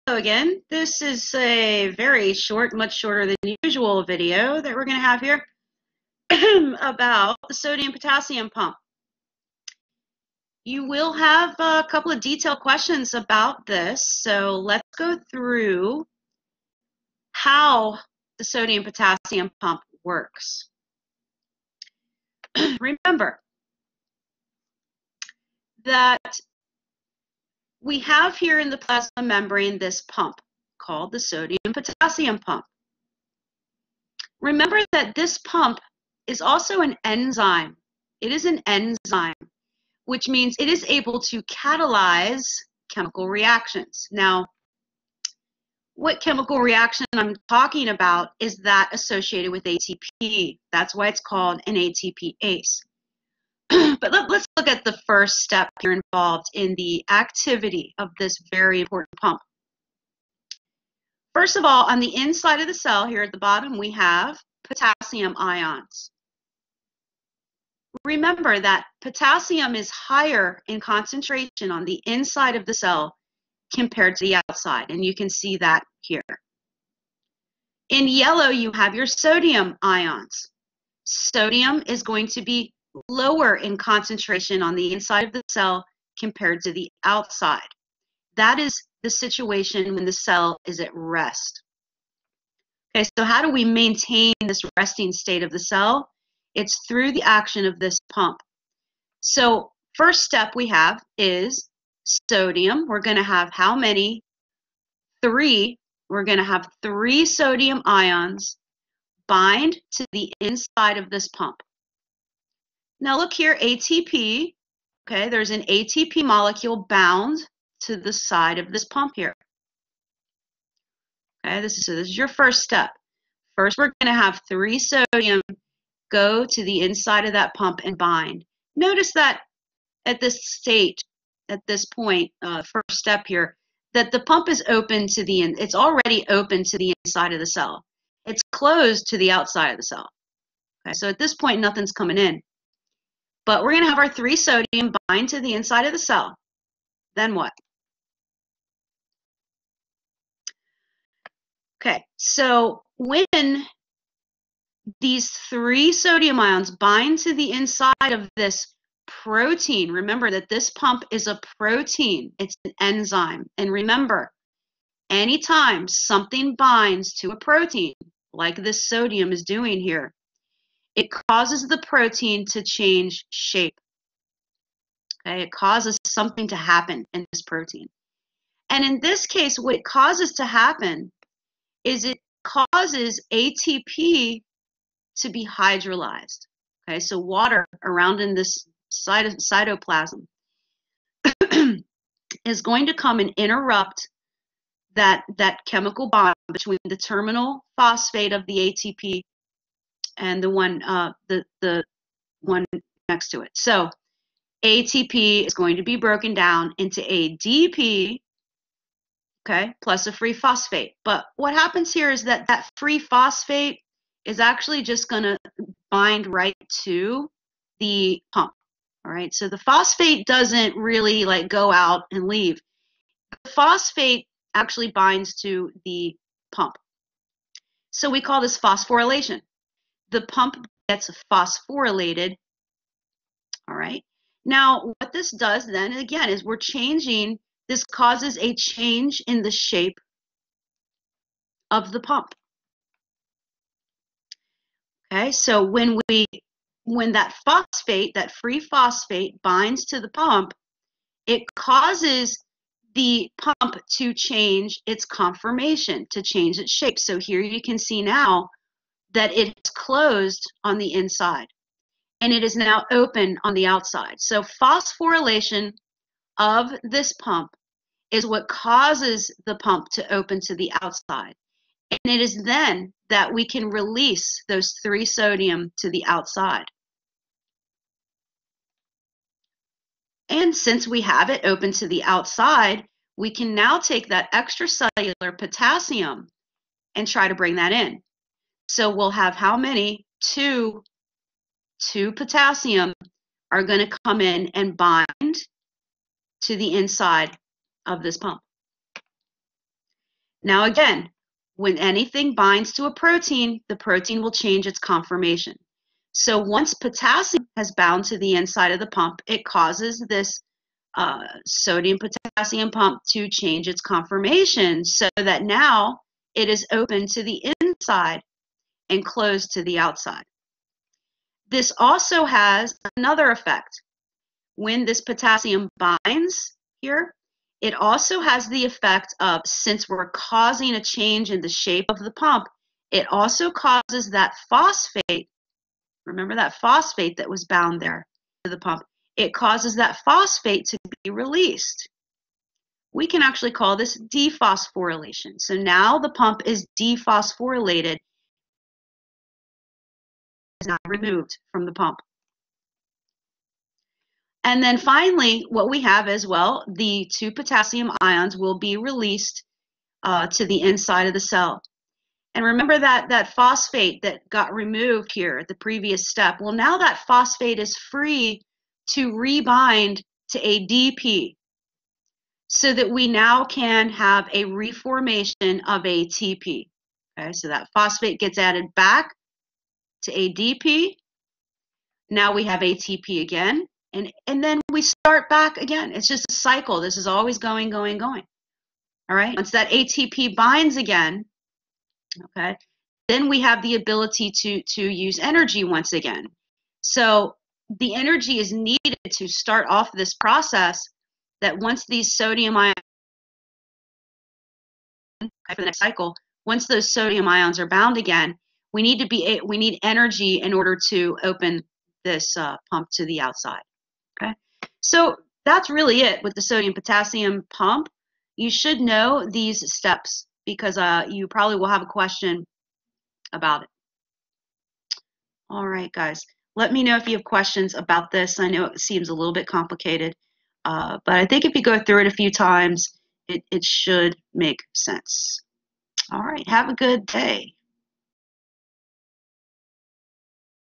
Hello again. This is a very short, much shorter than usual video that we're going to have here about the sodium-potassium pump. You will have a couple of detailed questions about this, so let's go through how the sodium-potassium pump works. Remember that we have here in the plasma membrane this pump called the sodium-potassium pump. Remember that this pump is also an enzyme. It is an enzyme, which means it is able to catalyze chemical reactions. Now, what chemical reaction I'm talking about is that associated with ATP. That's why it's called an ATPase. But let's look at the first step here involved in the activity of this very important pump. First of all, on the inside of the cell here at the bottom, we have potassium ions. Remember that potassium is higher in concentration on the inside of the cell compared to the outside, and you can see that here. In yellow, you have your sodium ions. Sodium is going to be lower in concentration on the inside of the cell compared to the outside. That is the situation when the cell is at rest. Okay, so how do we maintain this resting state of the cell? It's through the action of this pump. So first step we have is sodium. We're going to have how many? 3. We're going to have 3 sodium ions bind to the inside of this pump. Now look here, ATP. Okay, there's an ATP molecule bound to the side of this pump here. Okay, this is your first step. First, we're going to have 3 sodium go to the inside of that pump and bind. Notice that at this state, at this point, first step here, that the pump is open to the it's already open to the inside of the cell. It's closed to the outside of the cell. Okay, so at this point, nothing's coming in. But we're going to have our 3 sodium bind to the inside of the cell. Then what? Okay, so when these 3 sodium ions bind to the inside of this protein, remember that this pump is a protein, it's an enzyme. And remember, anytime something binds to a protein, like this sodium is doing here, it causes the protein to change shape. Okay, it causes something to happen in this protein. And in this case, what it causes to happen is it causes ATP to be hydrolyzed. Okay, so water around in this cytoplasm is going to come and interrupt that chemical bond between the terminal phosphate of the ATP and the one next to it. So ATP is going to be broken down into ADP, okay, plus a free phosphate. But what happens here is that that free phosphate is actually just going to bind right to the pump. All right, so the phosphate doesn't really like go out and leave. The phosphate actually binds to the pump. So we call this phosphorylation. The pump gets phosphorylated. All right. Now, what this does then, again, is we're changing, this causes a change in the shape of the pump. Okay, so when that phosphate, that free phosphate binds to the pump, it causes the pump to change its conformation, to change its shape. So here you can see now that it's closed on the inside and it is now open on the outside. So phosphorylation of this pump is what causes the pump to open to the outside. And it is then that we can release those 3 sodium to the outside. And since we have it open to the outside, we can now take that extracellular potassium and try to bring that in. So we'll have how many? 2 potassium are going to come in and bind to the inside of this pump. Now again, when anything binds to a protein, the protein will change its conformation. So once potassium has bound to the inside of the pump, it causes this sodium-potassium pump to change its conformation so that now it is open to the inside and closed to the outside. This also has another effect. When this potassium binds here, it also has the effect of, since we're causing a change in the shape of the pump, it also causes that phosphate, remember that phosphate that was bound there to the pump, it causes that phosphate to be released. We can actually call this dephosphorylation. So now the pump is dephosphorylated, is now removed from the pump. And then finally, what we have as well, the 2 potassium ions will be released to the inside of the cell. And remember that phosphate that got removed here at the previous step. Well, now that phosphate is free to rebind to ADP so that we now can have a reformation of ATP. Okay, so that phosphate gets added back to ADP. Now we have ATP again. And then we start back again. It's just a cycle. This is always going, going, going. All right. Once that ATP binds again, okay, then we have the ability to use energy once again. So the energy is needed to start off this process that once these sodium ions, for the next cycle, once those sodium ions are bound again, we need energy in order to open this pump to the outside. Okay, so that's really it with the sodium-potassium pump. You should know these steps because you probably will have a question about it. All right, guys. Let me know if you have questions about this. I know it seems a little bit complicated, but I think if you go through it a few times, it should make sense. All right, have a good day.